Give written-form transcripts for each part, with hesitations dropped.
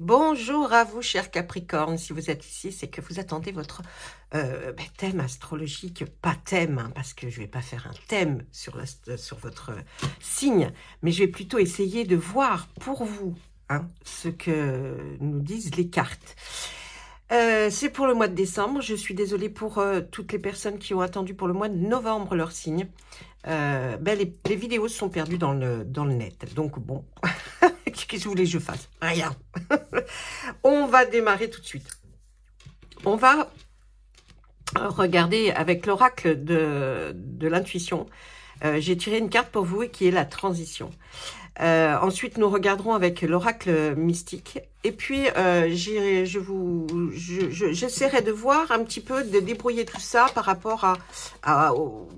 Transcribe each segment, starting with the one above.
Bonjour à vous, chers Capricornes. Si vous êtes ici, c'est que vous attendez votre thème astrologique. Pas thème, hein, parce que je ne vais pas faire un thème sur votre signe, mais je vais plutôt essayer de voir pour vous ce que nous disent les cartes. C'est pour le mois de décembre. Je suis désolée pour toutes les personnes qui ont attendu pour le mois de novembre leur signe. Les vidéos sont perdues dans le net. Donc bon, qu'est-ce que vous voulez que je fasse? Rien. On va démarrer tout de suite. On va regarder avec l'oracle de l'intuition. J'ai tiré une carte pour vous qui est la transition. Ensuite, nous regarderons avec l'oracle mystique. Et puis, j'essaierai de voir un petit peu, de débrouiller tout ça par rapport au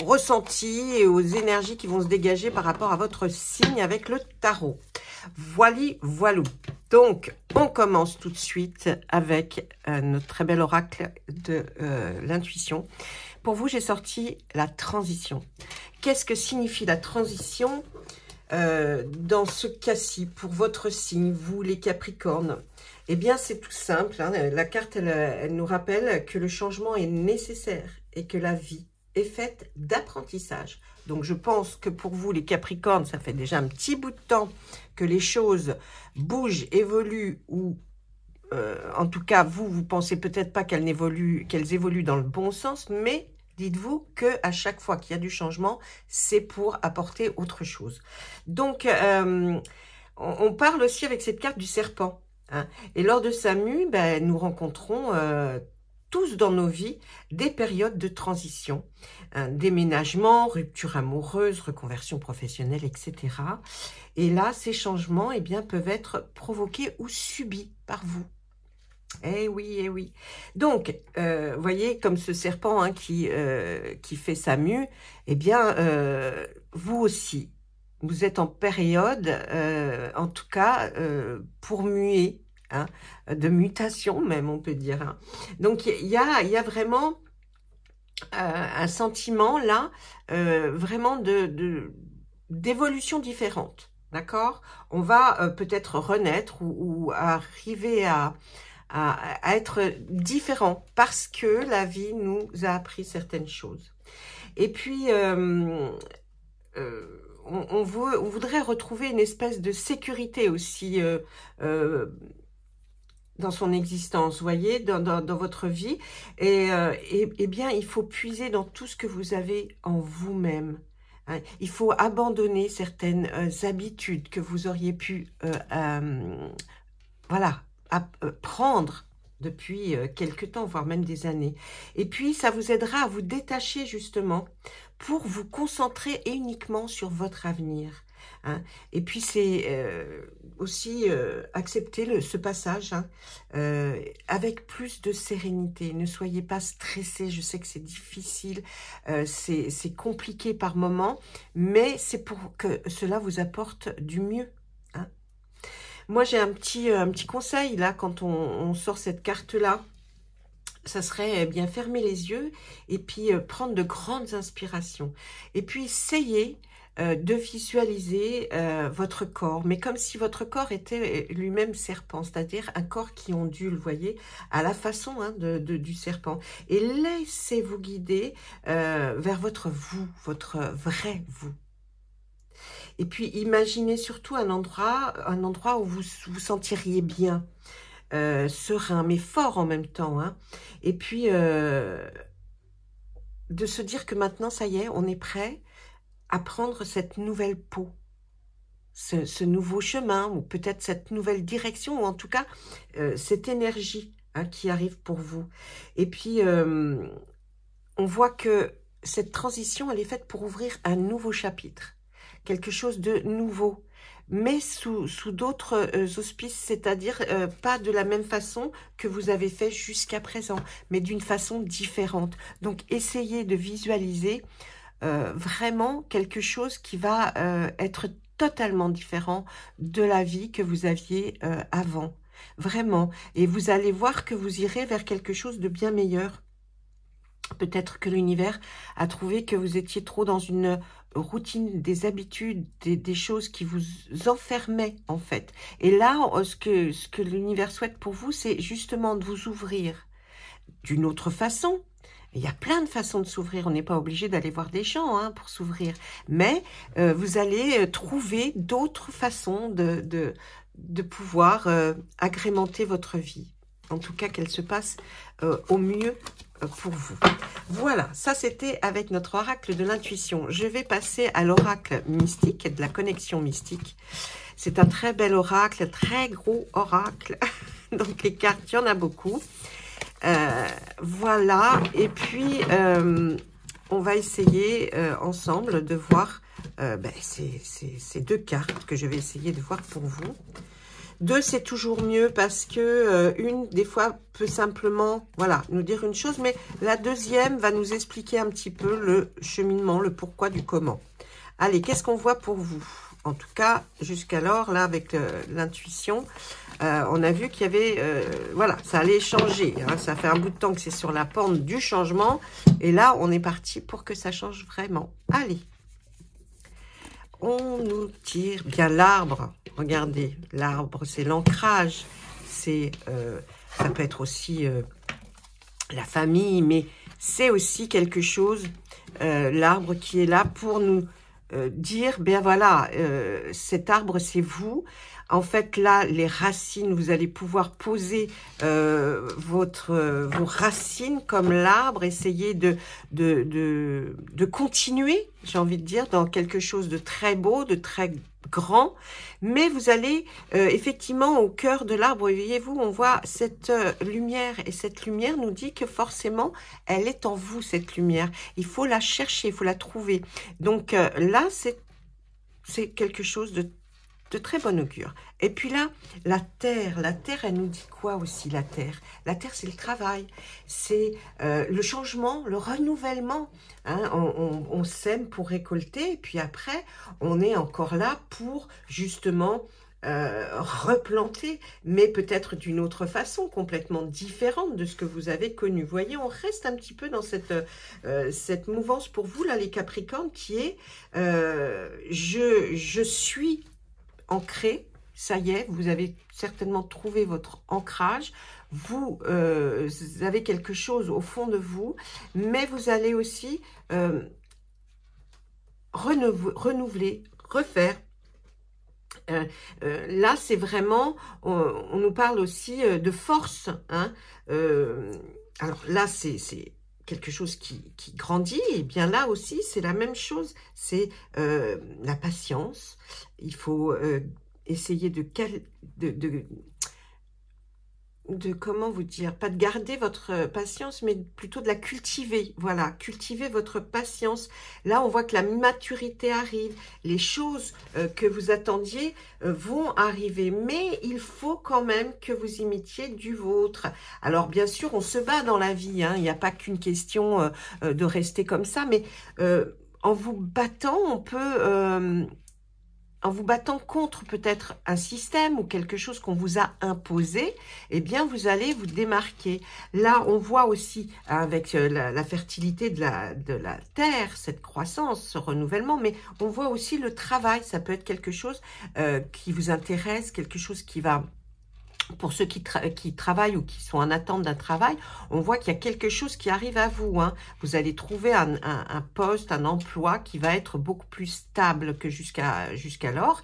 ressenti et aux énergies qui vont se dégager par rapport à votre signe avec le tarot. Voilou. Donc, on commence tout de suite avec notre très bel oracle de l'intuition. Pour vous, j'ai sorti la transition. Qu'est-ce que signifie la transition dans ce cas-ci, pour votre signe, vous les Capricornes? Eh bien, c'est tout simple. La carte, elle nous rappelle que le changement est nécessaire et que la vie est faite d'apprentissage. Donc, je pense que pour vous, les Capricornes, ça fait déjà un petit bout de temps que les choses bougent, évoluent, ou en tout cas, vous pensez peut-être pas qu'elles évoluent dans le bon sens, mais dites-vous qu'à chaque fois qu'il y a du changement, c'est pour apporter autre chose. Donc, on parle aussi avec cette carte du serpent. Et lors de sa mue, nous rencontrons tous dans nos vies des périodes de transition, déménagement, rupture amoureuse, reconversion professionnelle, etc. Et là, ces changements peuvent être provoqués ou subis par vous. Eh oui. Donc, voyez, comme ce serpent qui fait sa mue, vous aussi, vous êtes en période, en tout cas, pour muer, de mutation même, on peut dire. Donc, il y a vraiment un sentiment là, vraiment d'évolution différente, d'accord? On va peut-être renaître ou arriver à être différent parce que la vie nous a appris certaines choses. Et puis, on voudrait retrouver une espèce de sécurité aussi dans son existence, voyez, dans votre vie. Et bien, il faut puiser dans tout ce que vous avez en vous-même. Il faut abandonner certaines habitudes que vous auriez pu prendre depuis quelque temps, voire même des années. Et puis, ça vous aidera à vous détacher justement pour vous concentrer uniquement sur votre avenir. Et puis, c'est aussi accepter ce passage avec plus de sérénité. Ne soyez pas stressés, je sais que c'est difficile, c'est compliqué par moments, mais c'est pour que cela vous apporte du mieux. Moi, j'ai un petit conseil, là, quand on sort cette carte-là. Ça serait bien fermer les yeux et puis prendre de grandes inspirations. Et puis, essayez de visualiser votre corps, mais comme si votre corps était lui-même serpent, c'est-à-dire un corps qui ondule, vous voyez, à la façon du serpent. Et laissez-vous guider vers votre vous, votre vrai vous. Et puis, imaginez surtout un endroit où vous vous sentiriez bien, serein, mais fort en même temps. Et puis, de se dire que maintenant, ça y est, on est prêt à prendre cette nouvelle peau, ce nouveau chemin, ou peut-être cette nouvelle direction, ou en tout cas, cette énergie qui arrive pour vous. Et puis, on voit que cette transition, elle est faite pour ouvrir un nouveau chapitre. Quelque chose de nouveau, mais sous d'autres auspices, c'est-à-dire pas de la même façon que vous avez fait jusqu'à présent, mais d'une façon différente. Donc, essayez de visualiser vraiment quelque chose qui va être totalement différent de la vie que vous aviez avant. Vraiment. Et vous allez voir que vous irez vers quelque chose de bien meilleur. Peut-être que l'univers a trouvé que vous étiez trop dans une routines, des habitudes, des choses qui vous enfermaient en fait. Et là, ce que l'univers souhaite pour vous, c'est justement de vous ouvrir d'une autre façon. Il y a plein de façons de s'ouvrir. On n'est pas obligé d'aller voir des gens hein, pour s'ouvrir. Mais vous allez trouver d'autres façons de pouvoir agrémenter votre vie. En tout cas, qu'elle se passe au mieux pour vous. Voilà, ça c'était avec notre oracle de l'intuition. Je vais passer à l'oracle mystique, de la connexion mystique. C'est un très bel oracle, très gros oracle. Donc les cartes, il y en a beaucoup. Voilà, et puis on va essayer ensemble de voir ces deux cartes que je vais essayer de voir pour vous. Deux, c'est toujours mieux parce que une, des fois, peut simplement voilà, nous dire une chose, mais la deuxième va nous expliquer un petit peu le cheminement, le pourquoi du comment. Allez, qu'est-ce qu'on voit pour vous? En tout cas, jusqu'alors, là, avec l'intuition, on a vu qu'il y avait, voilà, ça allait changer. Hein, ça fait un bout de temps que c'est sur la pente du changement. Et là, on est parti pour que ça change vraiment. Allez. On nous tire bien l'arbre. Regardez, l'arbre, c'est l'ancrage. C'est, ça peut être aussi la famille, mais c'est aussi quelque chose, l'arbre qui est là pour nous dire, ben voilà, cet arbre, c'est vous. En fait, là, les racines, vous allez pouvoir poser vos racines comme l'arbre, essayer de continuer, j'ai envie de dire, dans quelque chose de très beau, de très grand. Mais vous allez effectivement au cœur de l'arbre, voyez-vous, on voit cette lumière. Et cette lumière nous dit que forcément, elle est en vous, cette lumière. Il faut la chercher, il faut la trouver. Donc là, c'est quelque chose de très bon augure. Et puis là, la terre, elle nous dit quoi aussi, la terre? La terre, c'est le travail, c'est le changement, le renouvellement. Hein? On sème pour récolter, et puis après, on est encore là pour justement replanter, mais peut-être d'une autre façon, complètement différente de ce que vous avez connu. Vous voyez, on reste un petit peu dans cette mouvance pour vous, là, les Capricornes, qui est je suis ancré, ça y est, vous avez certainement trouvé votre ancrage, vous avez quelque chose au fond de vous, mais vous allez aussi renouveler, refaire. Là, c'est vraiment, on nous parle aussi de force. Hein, alors là, c'est quelque chose qui grandit, et bien là aussi, c'est la même chose, c'est la patience. Il faut essayer de comment vous dire, pas de garder votre patience, mais plutôt de la cultiver. Voilà, cultiver votre patience. Là, on voit que la maturité arrive. Les choses que vous attendiez vont arriver, mais il faut quand même que vous imitiez du vôtre. Alors, bien sûr, on se bat dans la vie. Hein. Il n'y a pas qu'une question de rester comme ça, mais en vous battant, on peut... en vous battant contre peut-être un système ou quelque chose qu'on vous a imposé, eh bien, vous allez vous démarquer. Là, on voit aussi avec la fertilité de la terre, cette croissance, ce renouvellement, mais on voit aussi le travail. Ça peut être quelque chose qui vous intéresse, quelque chose qui va... Pour ceux qui travaillent ou qui sont en attente d'un travail, on voit qu'il y a quelque chose qui arrive à vous. Hein. Vous allez trouver un poste, un emploi qui va être beaucoup plus stable que jusqu'alors.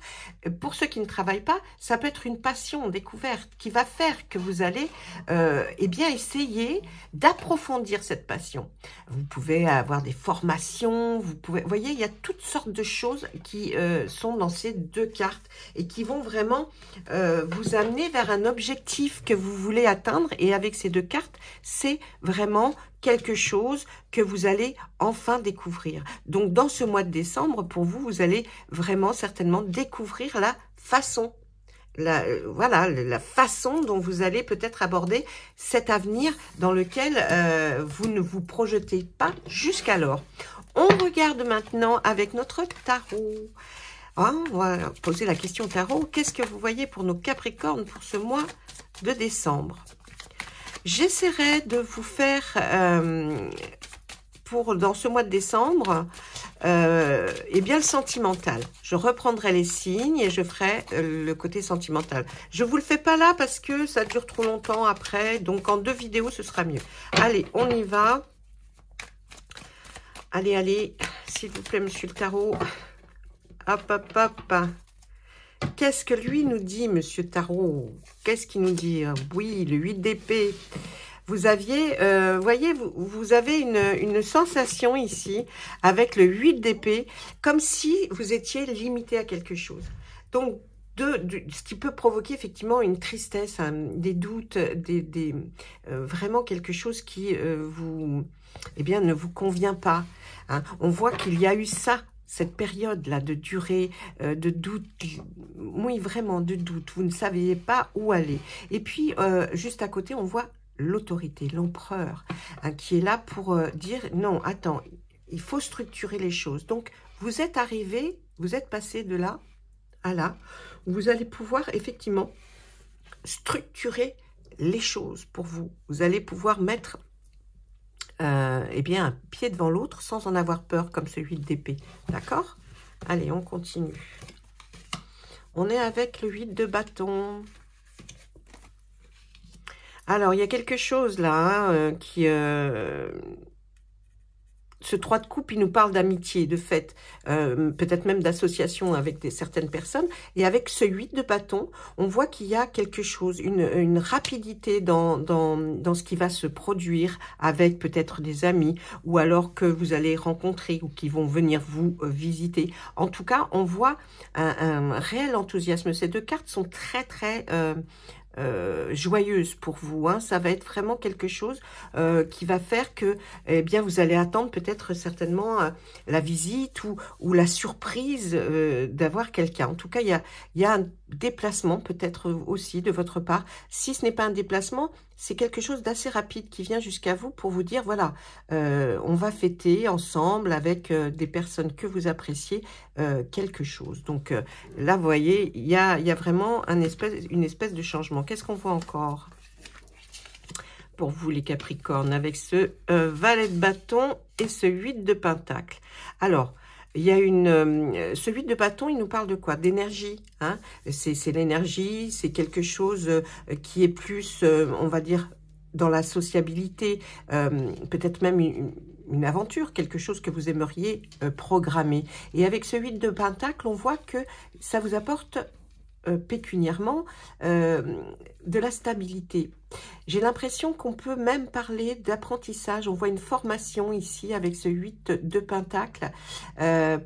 Pour ceux qui ne travaillent pas, ça peut être une passion découverte qui va faire que vous allez eh bien essayer d'approfondir cette passion. Vous pouvez avoir des formations, vous voyez, il y a toutes sortes de choses qui sont dans ces deux cartes et qui vont vraiment vous amener vers un objectif que vous voulez atteindre. Et avec ces deux cartes, c'est vraiment quelque chose que vous allez enfin découvrir. Donc, dans ce mois de décembre, pour vous, vous allez vraiment certainement découvrir la façon, voilà, la façon dont vous allez peut-être aborder cet avenir dans lequel vous ne vous projetez pas jusqu'alors. On regarde maintenant avec notre tarot. Ah, on va poser la question au tarot. Qu'est-ce que vous voyez pour nos Capricornes pour ce mois de décembre? J'essaierai de vous faire pour dans ce mois de décembre, eh bien le sentimental. Je reprendrai les signes et je ferai le côté sentimental. Je vous le fais pas là parce que ça dure trop longtemps après, donc en 2 vidéos ce sera mieux. Allez, on y va. Allez, allez, s'il vous plaît, monsieur le tarot. Hop, hop, hop. Qu'est-ce que lui nous dit, monsieur Tarot? Qu'est-ce qu'il nous dit? Oui, le 8 d'épée. Vous aviez, voyez, vous avez une sensation ici avec le 8 d'épée, comme si vous étiez limité à quelque chose. Donc, ce qui peut provoquer effectivement une tristesse, hein, des doutes, vraiment quelque chose qui eh bien, ne vous convient pas. Hein. On voit qu'il y a eu ça. Cette période-là de durée, de doute, oui, vraiment de doute, vous ne saviez pas où aller. Et puis, juste à côté, on voit l'autorité, l'empereur, hein, qui est là pour dire, non, attends, il faut structurer les choses. Donc, vous êtes arrivé, vous êtes passé de là à là, où vous allez pouvoir effectivement structurer les choses pour vous. Vous allez pouvoir mettre eh bien, un pied devant l'autre sans en avoir peur, comme ce 8 d'épée. D'accord? Allez, on continue. On est avec le 8 de bâton. Alors, il y a quelque chose là hein, qui... ce 3 de coupe, il nous parle d'amitié, de fête, peut-être même d'association avec certaines personnes. Et avec ce 8 de bâton, on voit qu'il y a quelque chose, une rapidité dans ce qui va se produire avec peut-être des amis, ou alors que vous allez rencontrer, ou qui vont venir vous visiter. En tout cas, on voit un réel enthousiasme. Ces 2 cartes sont très, très... joyeuse pour vous, hein. Ça va être vraiment quelque chose qui va faire que eh bien vous allez attendre peut-être certainement la visite ou la surprise d'avoir quelqu'un. En tout cas, il y a un déplacement peut-être aussi de votre part. Si ce n'est pas un déplacement, c'est quelque chose d'assez rapide qui vient jusqu'à vous pour vous dire, voilà, on va fêter ensemble avec des personnes que vous appréciez quelque chose. Donc là, vous voyez, il y a vraiment une espèce de changement. Qu'est-ce qu'on voit encore pour vous, les Capricornes, avec ce valet de bâton et ce 8 de pentacle? Alors, il y a ce 8 de bâton, il nous parle de quoi? D'énergie. Hein, c'est l'énergie, c'est quelque chose qui est plus, on va dire, dans la sociabilité, peut-être même une aventure, quelque chose que vous aimeriez programmer. Et avec ce 8 de pentacle, on voit que ça vous apporte pécuniairement de la stabilité. J'ai l'impression qu'on peut même parler d'apprentissage. On voit une formation ici avec ce 8 de pentacle.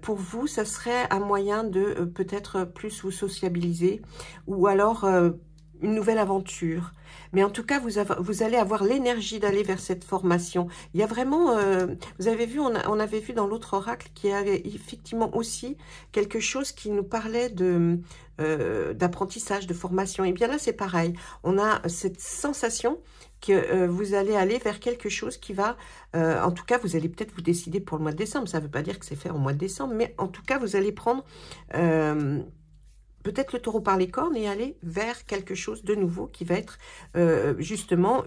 Pour vous, ça serait un moyen de peut-être plus vous sociabiliser ou alors une nouvelle aventure. Mais en tout cas, vous allez avoir l'énergie d'aller vers cette formation. Il y a vraiment, vous avez vu, on avait vu dans l'autre oracle qu'il y avait effectivement aussi quelque chose qui nous parlait d'apprentissage, de formation. Et bien là, c'est pareil. On a cette sensation que vous allez aller vers quelque chose qui va, en tout cas, vous allez peut-être vous décider pour le mois de décembre. Ça ne veut pas dire que c'est fait au mois de décembre, mais en tout cas, vous allez prendre... peut-être le taureau par les cornes et aller vers quelque chose de nouveau qui va être justement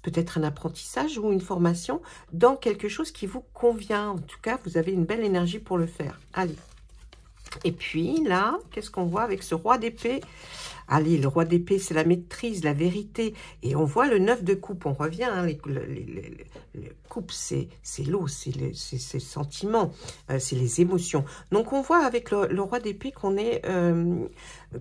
peut-être un apprentissage ou une formation dans quelque chose qui vous convient. En tout cas, vous avez une belle énergie pour le faire. Allez. Et puis là, qu'est-ce qu'on voit avec ce roi d'épée? Allez, le roi d'épée, c'est la maîtrise, la vérité. Et on voit le 9 de coupe. On revient, hein, les coupes, c'est l'eau, c'est les sentiments, c'est les émotions. Donc, on voit avec le roi d'épée qu'on est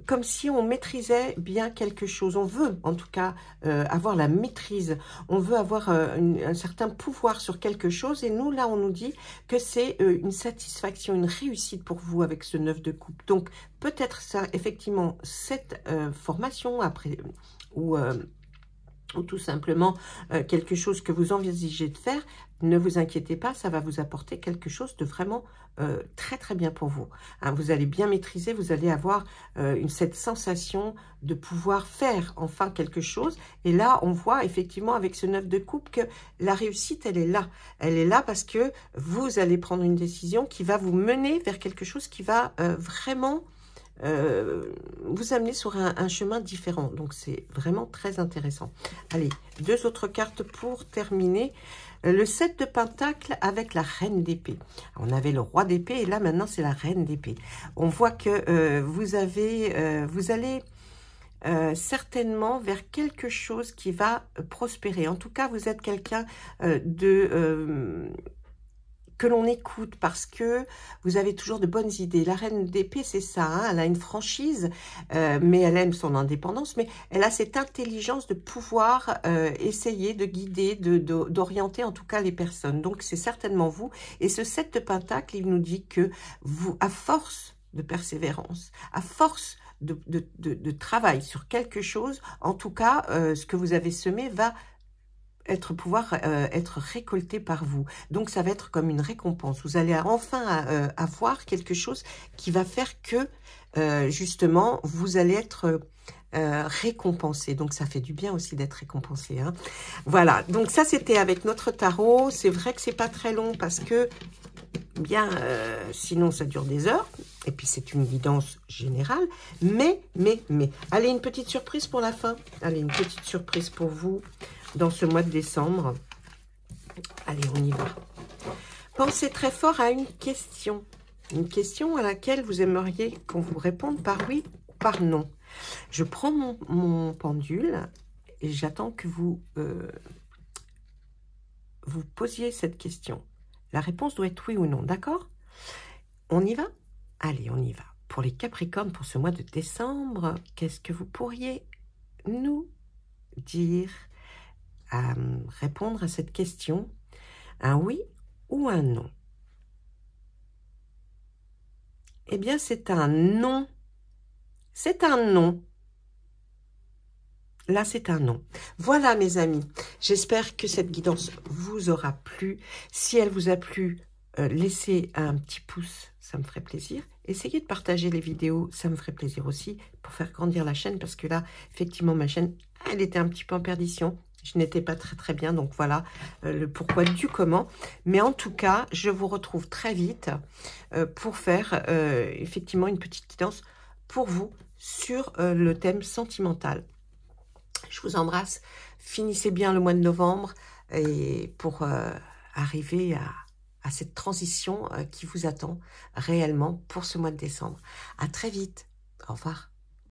comme si on maîtrisait bien quelque chose. On veut, en tout cas, avoir la maîtrise. On veut avoir un certain pouvoir sur quelque chose. Et nous, là, on nous dit que c'est une satisfaction, une réussite pour vous avec ce 9 de coupe. Donc, peut-être ça, effectivement, cette formation après ou tout simplement quelque chose que vous envisagez de faire, ne vous inquiétez pas, ça va vous apporter quelque chose de vraiment très très bien pour vous. Hein, vous allez bien maîtriser, vous allez avoir cette sensation de pouvoir faire enfin quelque chose. Et là, on voit effectivement avec ce 9 de coupe que la réussite, elle est là. Elle est là parce que vous allez prendre une décision qui va vous mener vers quelque chose qui va vraiment... vous amener sur un chemin différent. Donc, c'est vraiment très intéressant. Allez, 2 autres cartes pour terminer. Le 7 de Pentacle avec la Reine d'épée. On avait le Roi d'épée et là, maintenant, c'est la Reine d'épée. On voit que vous allez certainement vers quelque chose qui va prospérer. En tout cas, vous êtes quelqu'un que l'on écoute parce que vous avez toujours de bonnes idées. La Reine d'épée, c'est ça, hein, elle a une franchise, mais elle aime son indépendance, mais elle a cette intelligence de pouvoir essayer de guider, d'orienter en tout cas les personnes. Donc, c'est certainement vous. Et ce 7 de Pentacle, il nous dit que vous, à force de persévérance, à force de travail sur quelque chose, en tout cas, ce que vous avez semé va pouvoir être récolté par vous. Donc, ça va être comme une récompense. Vous allez enfin avoir quelque chose qui va faire que, justement, vous allez être récompensé. Donc, ça fait du bien aussi d'être récompensé. Hein. Voilà. Donc, ça, c'était avec notre tarot. C'est vrai que c'est pas très long parce que, bien, sinon, ça dure des heures. Et puis, c'est une guidance générale. Mais. Allez, une petite surprise pour la fin. Allez, une petite surprise pour vous dans ce mois de décembre. Allez, on y va. Pensez très fort à une question. Une question à laquelle vous aimeriez qu'on vous réponde par oui ou par non. Je prends mon pendule et j'attends que vous posiez cette question. La réponse doit être oui ou non, d'accord? On y va? Allez, on y va. Pour les Capricornes, pour ce mois de décembre, qu'est-ce que vous pourriez nous dire à répondre à cette question? Un oui ou un non? Eh bien, c'est un non. C'est un non. Là, c'est un non. Voilà, mes amis. J'espère que cette guidance vous aura plu. Si elle vous a plu, laissez un petit pouce, ça me ferait plaisir. Essayez de partager les vidéos, ça me ferait plaisir aussi, pour faire grandir la chaîne, parce que là, effectivement, ma chaîne, elle était un petit peu en perdition. Je n'étais pas très bien, donc voilà le pourquoi du comment. Mais en tout cas, je vous retrouve très vite pour faire effectivement une petite guidance pour vous sur le thème sentimental. Je vous embrasse, finissez bien le mois de novembre et pour arriver à cette transition qui vous attend réellement pour ce mois de décembre. À très vite, au revoir.